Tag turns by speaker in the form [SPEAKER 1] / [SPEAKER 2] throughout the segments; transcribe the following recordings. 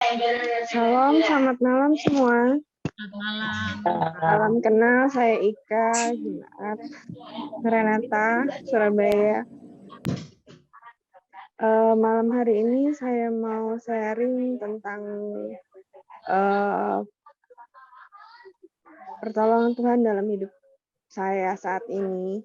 [SPEAKER 1] Shalom, selamat malam semua.
[SPEAKER 2] Selamat malam.
[SPEAKER 1] Salam kenal, saya Ika, Junaat, Renata, Surabaya. Malam hari ini saya mau sharing tentang pertolongan Tuhan dalam hidup saya saat ini.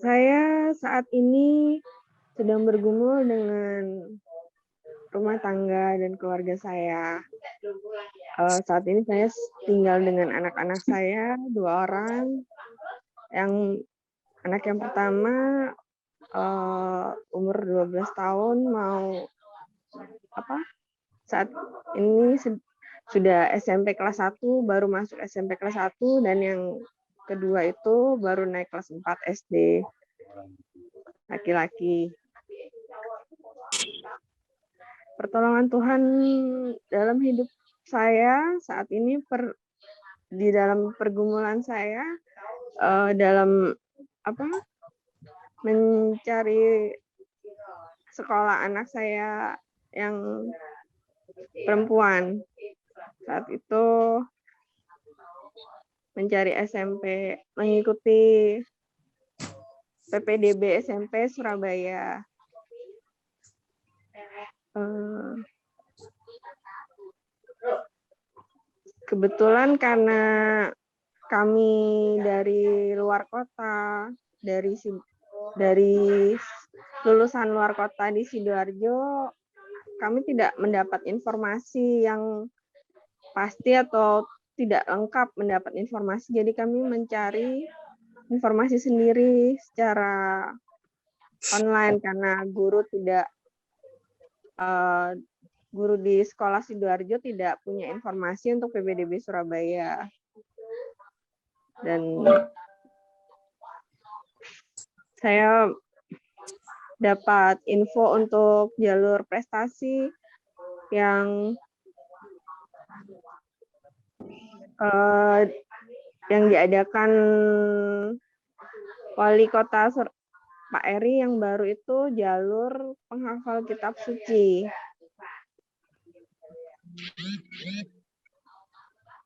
[SPEAKER 1] Saya saat ini sedang bergumul dengan rumah tangga dan keluarga saya. Saat ini saya tinggal dengan anak-anak saya, 2 orang. Anak yang pertama umur 12 tahun, saat ini sudah SMP kelas 1, baru masuk SMP kelas 1, dan yang kedua itu baru naik kelas 4 SD, laki-laki. Pertolongan Tuhan dalam hidup saya saat ini di dalam pergumulan saya dalam mencari sekolah anak saya yang perempuan. Saat itu mencari SMP, mengikuti PPDB SMP Surabaya. Kebetulan karena kami dari luar kota, dari lulusan luar kota di Sidoarjo, kami tidak mendapat informasi yang pasti atau tidak lengkap mendapat informasi. Jadi kami mencari informasi sendiri secara online karena guru di sekolah Sidoarjo tidak punya informasi untuk PPDB Surabaya. Dan saya dapat info untuk jalur prestasi yang diadakan Wali Kota Pak Eri yang baru itu jalur penghafal kitab suci.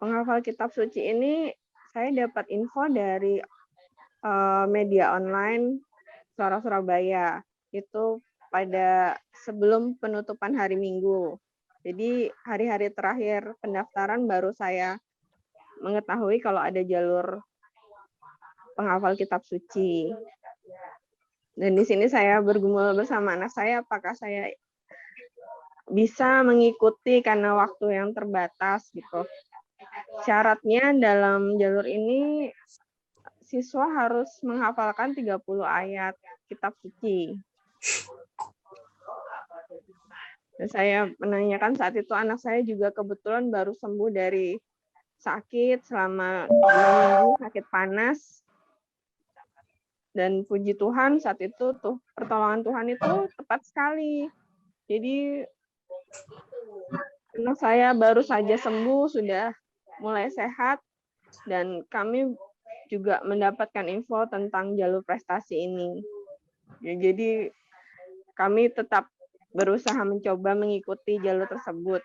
[SPEAKER 1] Penghafal kitab suci ini saya dapat info dari media online Suara Surabaya. Itu pada sebelum penutupan hari Minggu. Jadi hari-hari terakhir pendaftaran baru saya mengetahui kalau ada jalur penghafal kitab suci. Dan di sini saya bergumul bersama anak saya apakah saya bisa mengikuti karena waktu yang terbatas gitu. Syaratnya dalam jalur ini siswa harus menghafalkan 30 ayat kitab suci. Dan saya menanyakan saat itu anak saya juga kebetulan baru sembuh dari sakit selama 2 minggu, sakit panas. Dan puji Tuhan saat itu pertolongan Tuhan itu tepat sekali. Jadi anak saya baru saja sembuh, sudah mulai sehat, dan kami juga mendapatkan info tentang jalur prestasi ini. Ya, jadi kami tetap berusaha mencoba mengikuti jalur tersebut.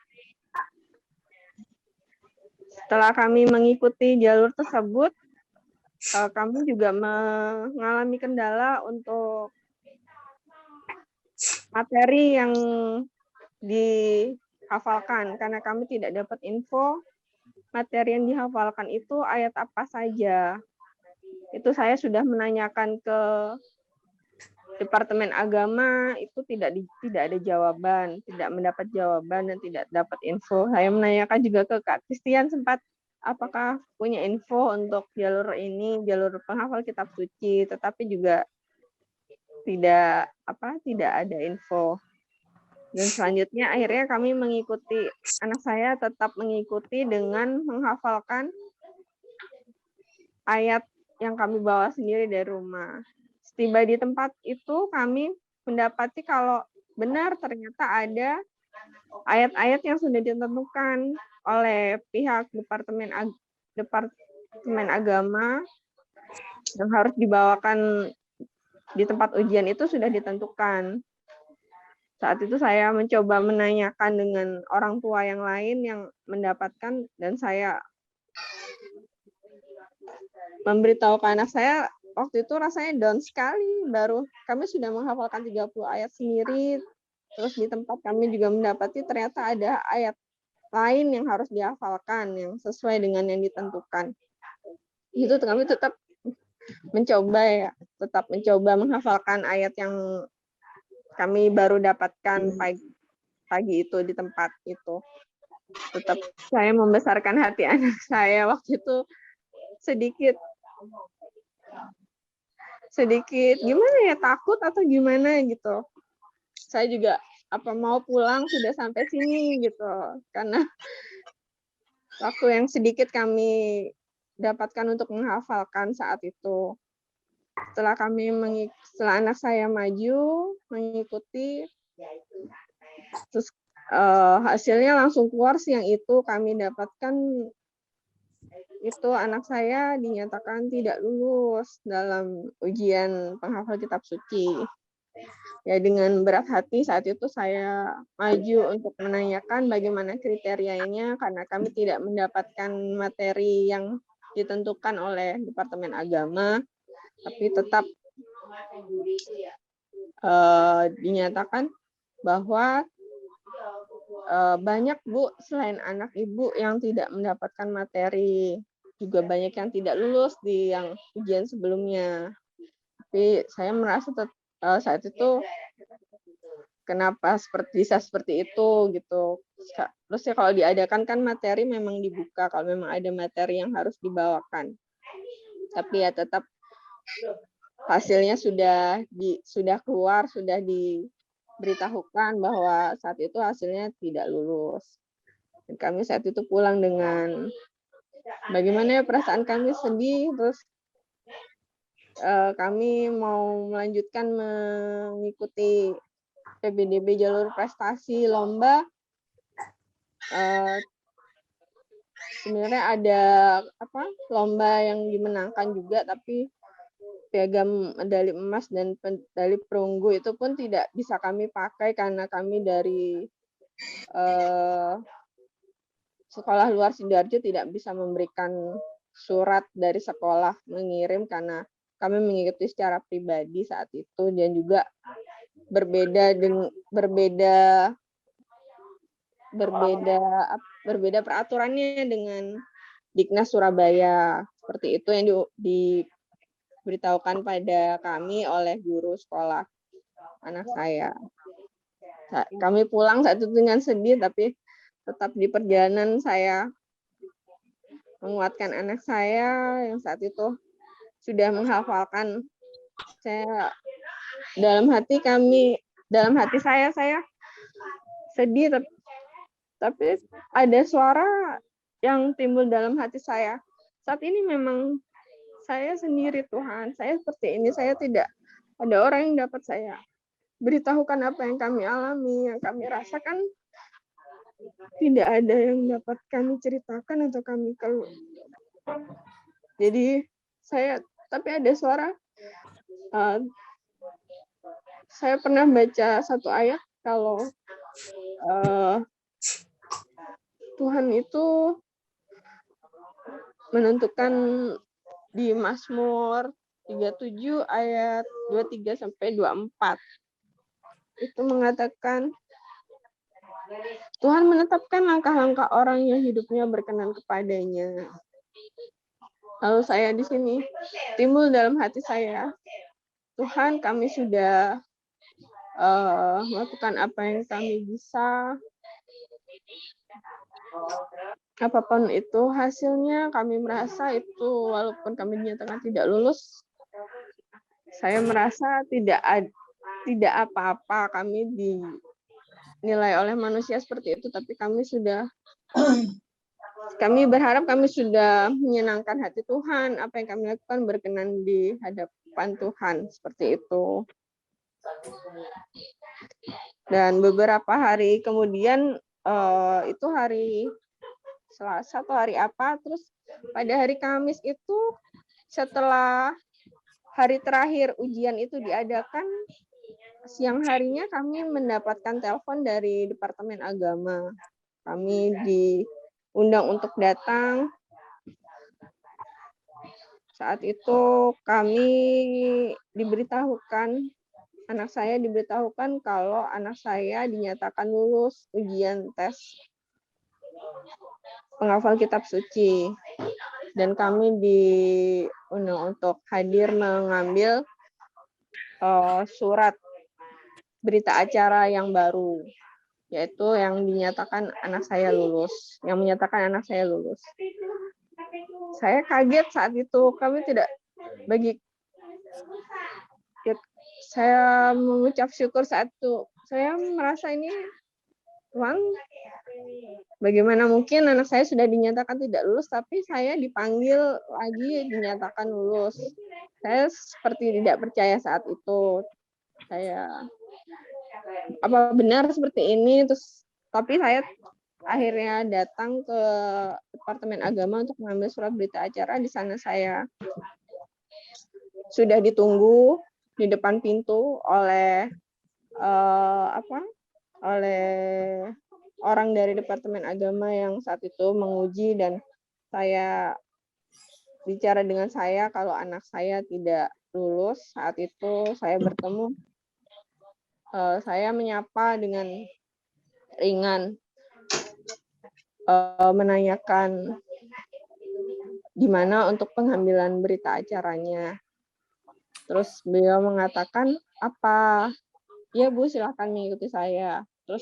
[SPEAKER 1] Setelah kami mengikuti jalur tersebut, kami juga mengalami kendala untuk materi yang dihafalkan, karena kami tidak dapat info materi yang dihafalkan itu ayat apa saja. Itu saya sudah menanyakan ke Departemen Agama, itu tidak ada jawaban, tidak mendapat jawaban dan tidak dapat info. Saya menanyakan juga ke Kak Christian sempat, apakah punya info untuk jalur ini, jalur penghafal kitab suci, tetapi juga tidak ada info. Dan selanjutnya akhirnya kami mengikuti, anak saya tetap mengikuti dengan menghafalkan ayat yang kami bawa sendiri dari rumah. Setiba di tempat itu kami mendapati kalau benar ternyata ada ayat-ayat yang sudah ditentukan oleh pihak Departemen Agama yang harus dibawakan di tempat ujian itu sudah ditentukan. Saat itu saya mencoba menanyakan dengan orang tua yang lain yang mendapatkan, dan saya memberitahu ke anak saya, waktu itu rasanya down sekali. Baru kami sudah menghafalkan 30 ayat sendiri, terus di tempat kami juga mendapati ternyata ada ayat lain yang harus dihafalkan yang sesuai dengan yang ditentukan. Itu kami tetap mencoba menghafalkan ayat yang kami baru dapatkan pagi itu di tempat itu. Tetap saya membesarkan hati anak saya waktu itu sedikit gimana ya, takut atau gimana gitu. Saya juga apa mau pulang sudah sampai sini gitu, karena waktu yang sedikit kami dapatkan untuk menghafalkan saat itu. Setelah anak saya maju mengikuti, terus hasilnya langsung keluar siang itu kami dapatkan itu anak saya dinyatakan tidak lulus dalam ujian penghafal kitab suci. Ya, dengan berat hati saat itu saya maju untuk menanyakan bagaimana kriterianya, karena kami tidak mendapatkan materi yang ditentukan oleh Departemen Agama, tapi tetap dinyatakan bahwa banyak Bu, selain anak Ibu yang tidak mendapatkan materi, juga banyak yang tidak lulus di yang ujian sebelumnya. Tapi saya merasa saat itu kenapa bisa seperti itu gitu. Terus ya kalau diadakan kan materi memang dibuka kalau memang ada materi yang harus dibawakan. Tapi ya tetap hasilnya sudah keluar, sudah diberitahukan bahwa saat itu hasilnya tidak lulus. Dan kami saat itu pulang dengan bagaimana ya, perasaan kami sedih, terus kami mau melanjutkan mengikuti PBDB jalur prestasi lomba. Sebenarnya ada lomba yang dimenangkan juga, tapi piagam medali emas dan medali perunggu itu pun tidak bisa kami pakai karena kami dari sekolah luar Sidoarjo tidak bisa memberikan surat dari sekolah mengirim karena kami mengikuti secara pribadi saat itu, dan juga berbeda peraturannya dengan Diknas Surabaya. Seperti itu yang diberitahukan pada kami oleh guru sekolah anak saya. Kami pulang saat itu dengan sedih, tapi tetap di perjalanan saya menguatkan anak saya yang saat itu sudah menghafalkan. Saya dalam hati saya sedih, tapi ada suara yang timbul dalam hati saya. Saat ini memang saya sendiri, Tuhan. Saya seperti ini, saya tidak ada orang yang dapat saya beritahukan apa yang kami alami, yang kami rasakan. Tidak ada yang dapat kami ceritakan atau kami keluh. Jadi tapi ada suara. Saya pernah baca satu ayat kalau Tuhan itu menentukan di Mazmur 37 ayat 23 sampai 24. Itu mengatakan Tuhan menetapkan langkah-langkah orang yang hidupnya berkenan kepadanya. Lalu saya di sini timbul dalam hati saya, Tuhan, kami sudah melakukan apa yang kami bisa. Apapun itu hasilnya, kami merasa itu walaupun kami dinyatakan tidak lulus, saya merasa tidak apa-apa. Kami dinilai oleh manusia seperti itu, tapi kami berharap kami sudah menyenangkan hati Tuhan. Apa yang kami lakukan berkenan di hadapan Tuhan, seperti itu. Dan beberapa hari kemudian, itu hari Selasa atau hari apa, terus pada hari Kamis itu setelah hari terakhir ujian itu diadakan, siang harinya kami mendapatkan telepon dari Departemen Agama. Kami diundang untuk datang. Saat itu kami diberitahukan, anak saya diberitahukan kalau anak saya dinyatakan lulus ujian tes penghafal kitab suci. Dan kami diundang untuk hadir mengambil surat berita acara yang baru, yaitu yang dinyatakan anak saya lulus, yang menyatakan anak saya lulus. Saya kaget saat itu, kami tidak saya mengucap syukur saat itu. Saya merasa ini, Tuhan, bagaimana mungkin anak saya sudah dinyatakan tidak lulus, tapi saya dipanggil lagi dinyatakan lulus. Saya seperti tidak percaya saat itu. Saya, apa benar seperti ini? Tapi saya akhirnya datang ke Departemen Agama untuk mengambil surat berita acara. Di sana saya sudah ditunggu di depan pintu oleh orang dari Departemen Agama yang saat itu menguji, dan saya bicara dengan saya kalau anak saya tidak lulus. Saat itu saya bertemu, saya menyapa dengan ringan, menanyakan gimana untuk pengambilan berita acaranya. Terus beliau mengatakan, apa? Ya Bu, silakan mengikuti saya. Terus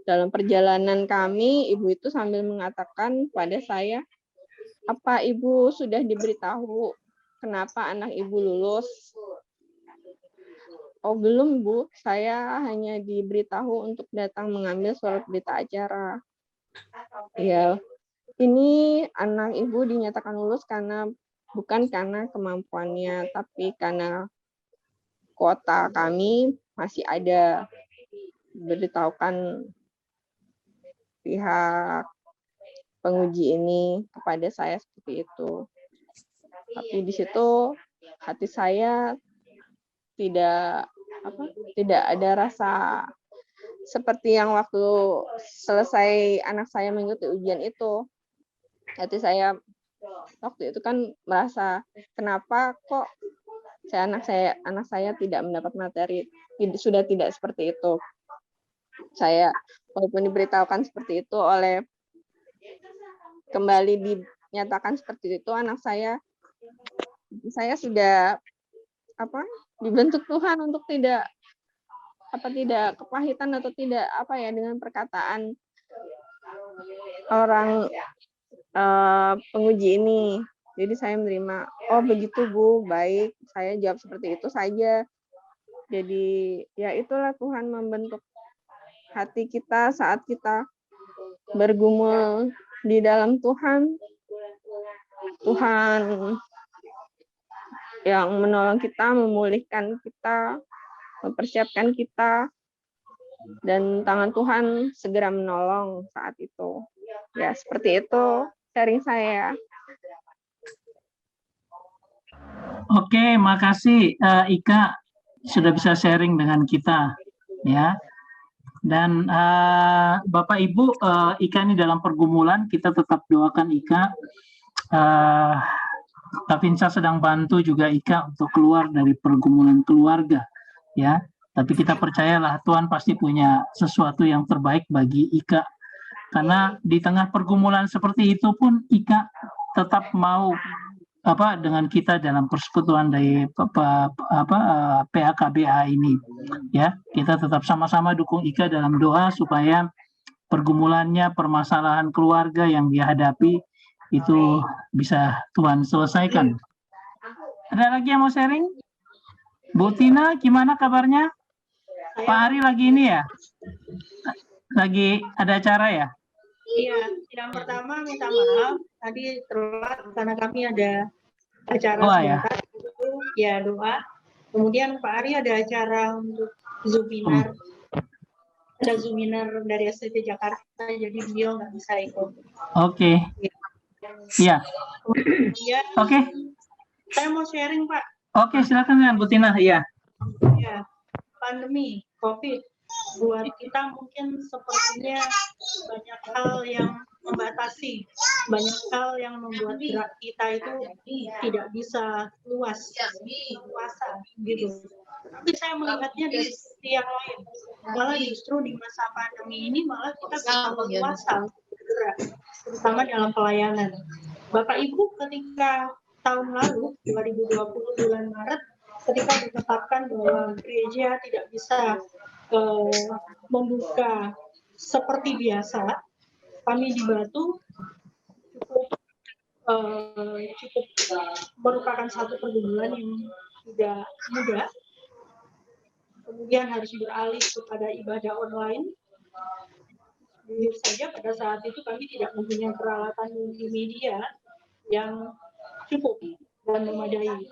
[SPEAKER 1] dalam perjalanan kami, ibu itu sambil mengatakan pada saya, apa Ibu sudah diberitahu kenapa anak Ibu lulus? Oh belum Bu, saya hanya diberitahu untuk datang mengambil surat berita acara. Ya, ini anak Ibu dinyatakan lulus bukan karena kemampuannya, tapi karena kuota kami masih ada. Beritahukan pihak penguji ini kepada saya seperti itu. Tapi di situ hati saya tidak ada rasa seperti yang waktu selesai anak saya mengikuti ujian itu. Hati saya waktu itu kan merasa, kenapa kok anak saya tidak mendapat materi, sudah tidak seperti itu. Saya walaupun diberitahukan seperti itu kembali dinyatakan seperti itu, anak saya sudah dibentuk Tuhan untuk tidak kepahitan atau tidak dengan perkataan orang penguji ini. Jadi saya menerima, oh begitu Bu, baik, saya jawab seperti itu saja. Jadi ya itulah Tuhan membentuk hati kita saat kita bergumul di dalam Tuhan. Tuhan yang menolong kita, memulihkan kita, mempersiapkan kita, dan tangan Tuhan segera menolong saat itu. Ya, seperti itu sharing saya.
[SPEAKER 2] Oke, makasih Ika sudah bisa sharing dengan kita, ya. Dan Bapak Ibu, Ika ini dalam pergumulan, kita tetap doakan Ika. Tafinsa sedang bantu juga Ika untuk keluar dari pergumulan keluarga, ya. Tapi kita percayalah Tuhan pasti punya sesuatu yang terbaik bagi Ika. Karena di tengah pergumulan seperti itu pun Ika tetap mau dengan kita dalam persekutuan dari PAKBA ini, ya. Kita tetap sama-sama dukung Ika dalam doa supaya pergumulannya, permasalahan keluarga yang dihadapi itu bisa Tuhan selesaikan. Ada lagi yang mau sharing? Bu Tina, gimana kabarnya? Pak Ari lagi ini ya? Lagi ada acara ya?
[SPEAKER 3] Iya, yang pertama minta maaf tadi telat karena kami ada acara sebentar. Ya doa. Kemudian Pak Ari ada acara untuk Zoominar. Ada Zoominar dari STT Jakarta, jadi beliau nggak bisa ikut.
[SPEAKER 2] Oke. Iya.
[SPEAKER 3] Ya,
[SPEAKER 2] Oke.
[SPEAKER 3] saya mau sharing, Pak.
[SPEAKER 2] Oke, silakan Bu Tina. Iya.
[SPEAKER 3] Ya, pandemi COVID buat kita mungkin sepertinya banyak hal yang membatasi, banyak hal yang membuat gerak kita itu tidak bisa luas, luasa gitu. Tapi saya melihatnya dari sisi yang lain, malah justru di masa pandemi ini malah kita bisa leluasa bergerak, terutama dalam pelayanan. Bapak Ibu ketika tahun lalu 2020 bulan Maret ketika ditetapkan bahwa gereja tidak bisa membuka seperti biasa, kami di Batu cukup merupakan satu pergumulan yang tidak mudah. Kemudian harus beralih kepada ibadah online. Jujur saja pada saat itu kami tidak mempunyai peralatan multimedia yang cukup dan memadai.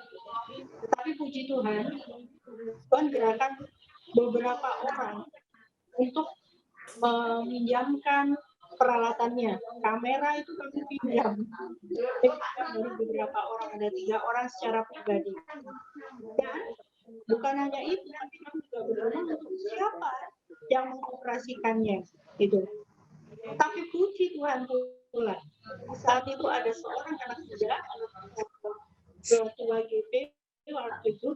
[SPEAKER 3] Tetapi puji Tuhan, Tuhan gerakan beberapa orang untuk meminjamkan peralatannya. Kamera itu kami pinjam dari beberapa orang, ada 3 orang secara pribadi. Dan bukan hanya itu, tapi kami juga berdoa untuk siapa yang mengoperasikannya, gitu. Tapi puji Tuhan pula, saat itu ada seorang anak muda, ketua GP waktu itu,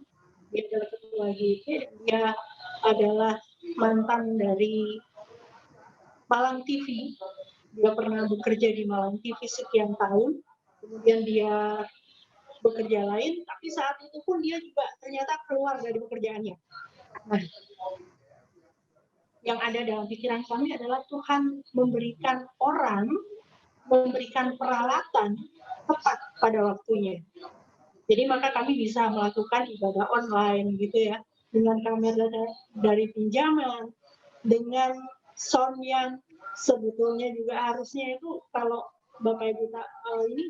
[SPEAKER 3] dia adalah ketua GP, dia adalah mantan dari Malang TV, dia pernah bekerja di Malang TV sekian tahun, kemudian dia bekerja lain, tapi saat itu pun dia juga ternyata keluar dari pekerjaannya. Nah, yang ada dalam pikiran kami adalah Tuhan memberikan orang, memberikan peralatan tepat pada waktunya. Jadi maka kami bisa melakukan ibadah online gitu ya, dengan kamera dari pinjaman, dengan sound yang sebetulnya juga harusnya itu kalau Bapak Ibu ini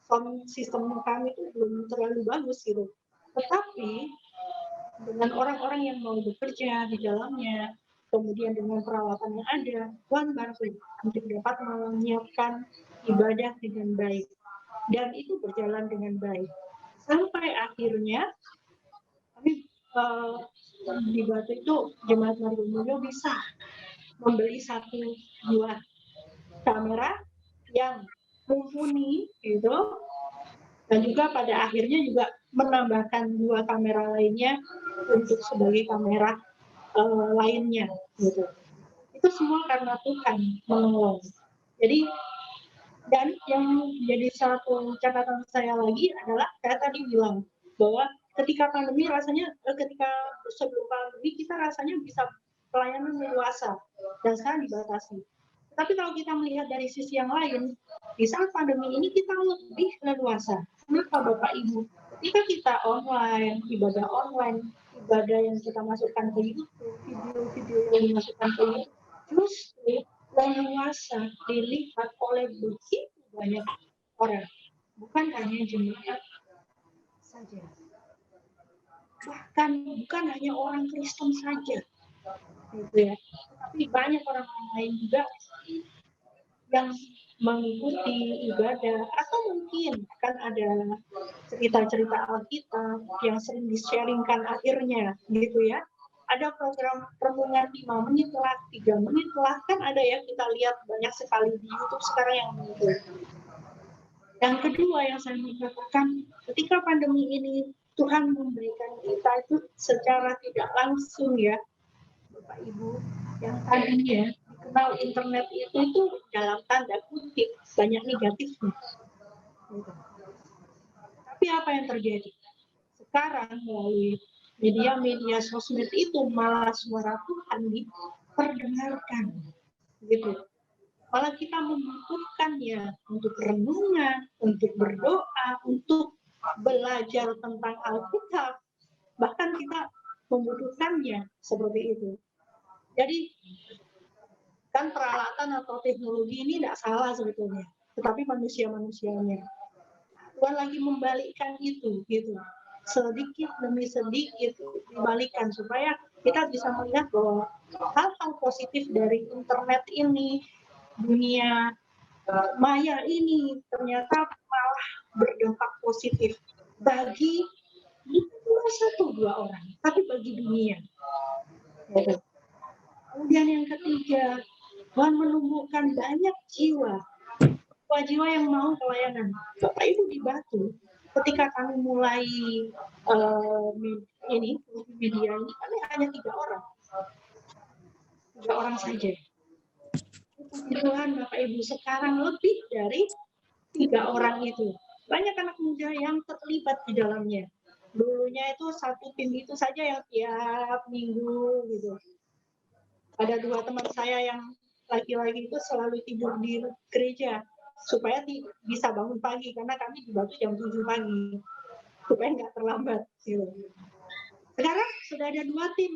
[SPEAKER 3] sound sistem kami itu belum terlalu bagus gitu. Tetapi dengan orang-orang yang mau bekerja di dalamnya, kemudian dengan peralatan yang ada, Tuhan bantu untuk dapat menyiapkan ibadah dengan baik. Dan itu berjalan dengan baik. Sampai akhirnya kami di Batu itu Jemaat Margomulyo bisa membeli 1-2 kamera yang mumpuni gitu, dan juga pada akhirnya juga menambahkan 2 kamera lainnya untuk sebagai kamera lainnya gitu. Itu semua karena Tuhan menolong. Jadi, dan yang jadi satu catatan saya lagi adalah saya tadi bilang bahwa ketika pandemi rasanya ketika sebelum pandemi kita rasanya bisa pelayanan leluasa dan sekarang dibatasi. Tapi kalau kita melihat dari sisi yang lain, di saat pandemi ini kita lebih leluasa. Kenapa Bapak Ibu? Ketika kita online, ibadah yang kita masukkan ke YouTube, video-video yang dimasukkan ke YouTube, justru leluasa dilihat oleh begitu banyak orang. Bukan hanya jemaat saja. Bahkan bukan hanya orang Kristen saja. Gitu ya. Tapi banyak orang lain juga yang mengikuti ibadah, atau mungkin kan ada cerita-cerita Alkitab yang sering di-sharingkan akhirnya gitu ya. Ada program renungan 5 menit lah, 3 menit lah, kan ada ya, kita lihat banyak sekali di YouTube sekarang yang muncul. Yang kedua yang saya mau katakan, ketika pandemi ini Tuhan memberikan kita itu secara tidak langsung ya, Bapak Ibu, yang tadinya dikenal internet itu dalam tanda kutip banyak negatifnya. Tapi apa yang terjadi? Sekarang melalui media-media sosmed itu malah suara Tuhan diperdengarkan, gitu. Malah kita membutuhkannya untuk renungan, untuk berdoa, untuk belajar tentang Alkitab. Bahkan kita membutuhkannya seperti itu. Jadi kan peralatan atau teknologi ini tidak salah sebetulnya, tetapi manusia-manusianya. Tuhan lagi membalikkan itu, gitu. Sedikit demi sedikit dibalikkan supaya kita bisa melihat bahwa hal-hal positif dari internet ini, dunia maya ini ternyata malah berdampak positif bagi bukan 1-2 orang, tapi bagi dunia. Kemudian yang ketiga, Tuhan menumbuhkan banyak jiwa yang mau pelayanan. Bapak Ibu di Batu, ketika kami mulai media ini, kami hanya 3 orang. 3 orang saja. Tuhan Bapak Ibu sekarang lebih dari 3 orang itu. Banyak anak muda yang terlibat di dalamnya. Dulunya itu satu tim itu saja yang tiap minggu gitu. Ada 2 teman saya yang laki-laki itu selalu tidur di gereja supaya bisa bangun pagi, karena kami di Batu jam 7 pagi supaya nggak terlambat gitu. Sekarang sudah ada 2 tim,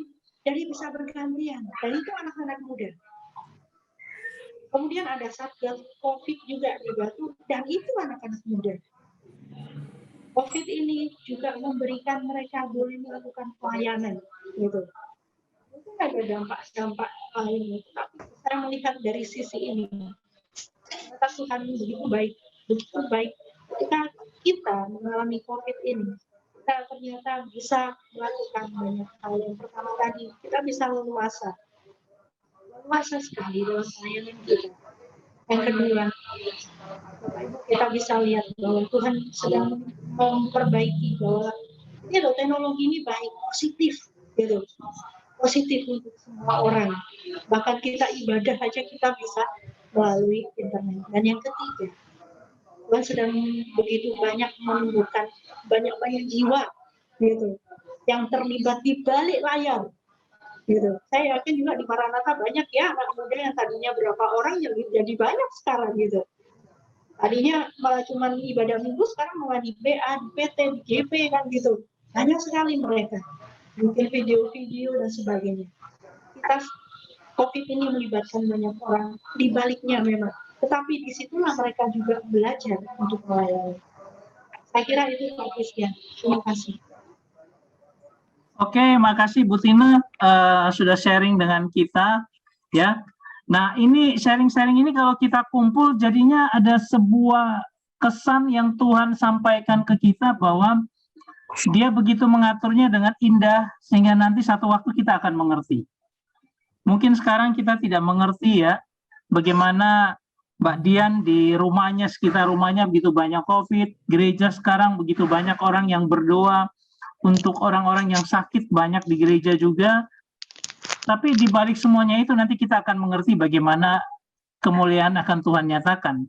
[SPEAKER 3] jadi bisa bergantian, dan itu anak-anak muda. Kemudian ada Satgas COVID juga di Batu, dan itu anak-anak muda. COVID ini juga memberikan mereka boleh melakukan pelayanan gitu. Itu ada dampak-dampak lain, tapi saya melihat dari sisi ini, kata Tuhan begitu baik. Ketika kita mengalami COVID ini, kita ternyata bisa melakukan banyak hal. Yang pertama tadi, kita bisa leluasa sekali dalam pelayanan kita. Yang kedua, kita bisa lihat bahwa Tuhan sedang memperbaiki bahwa teknologi ini baik, positif gitu. Positif untuk semua orang. Bahkan kita ibadah aja kita bisa melalui internet. Dan yang ketiga, Tuhan sedang begitu banyak menumbuhkan banyak jiwa gitu yang terlibat di balik layar gitu. Saya yakin juga di Maranatha banyak ya anak muda yang tadinya berapa orang jadi banyak sekarang gitu. Tadinya malah cuma ibadah minggu, sekarang malah di PA, di PT, di GP kan gitu. Banyak sekali mereka. Mungkin video-video dan sebagainya. Kita COVID ini melibatkan banyak orang di baliknya memang, tetapi disitulah mereka juga belajar untuk melayani. Saya kira itu Pak Christian. Terima kasih.
[SPEAKER 2] Oke, makasih Bu Tina sudah sharing dengan kita ya. Nah, ini sharing-sharing ini kalau kita kumpul jadinya ada sebuah kesan yang Tuhan sampaikan ke kita bahwa Dia begitu mengaturnya dengan indah sehingga nanti satu waktu kita akan mengerti. Mungkin sekarang kita tidak mengerti ya bagaimana Mbak Dian di rumahnya, sekitar rumahnya begitu banyak COVID, gereja sekarang begitu banyak orang yang berdoa untuk orang-orang yang sakit, banyak di gereja juga. Tapi di balik semuanya itu nanti kita akan mengerti bagaimana kemuliaan akan Tuhan nyatakan.